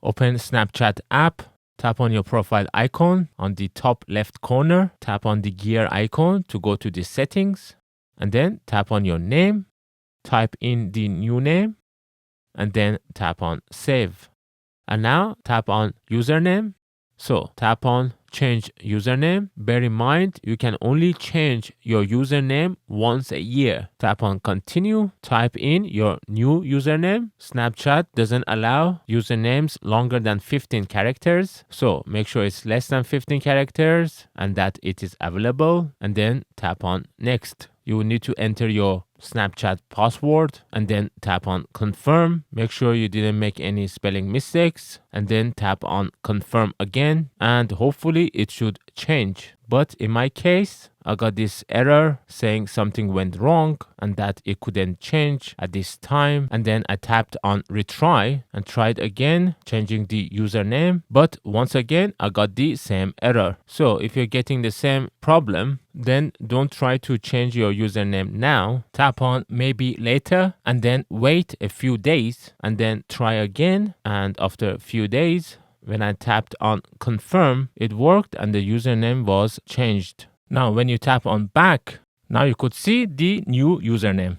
Open Snapchat app. Tap on your profile icon on the top left corner. Tap on the gear icon to go to the settings. And then tap on your name. Type in the new name. And then tap on save. And now tap on username. So tap on change username. Bear in mind, you can only change your username once a year. Tap on continue. Type in your new username. Snapchat doesn't allow usernames longer than 15 characters. So make sure it's less than 15 characters and that it is available. And then tap on next. You will need to enter your Snapchat password and then tap on confirm. Make sure you didn't make any spelling mistakes and then tap on confirm again and hopefully it should change. But in my case, I got this error saying something went wrong and that it couldn't change at this time. And then I tapped on retry and tried again, changing the username. But once again, I got the same error. So if you're getting the same problem, then don't try to change your username now. Tap on maybe later and then wait a few days and then try again. And after a few days, when I tapped on confirm, it worked and the username was changed. Now, when you tap on back, now you could see the new username.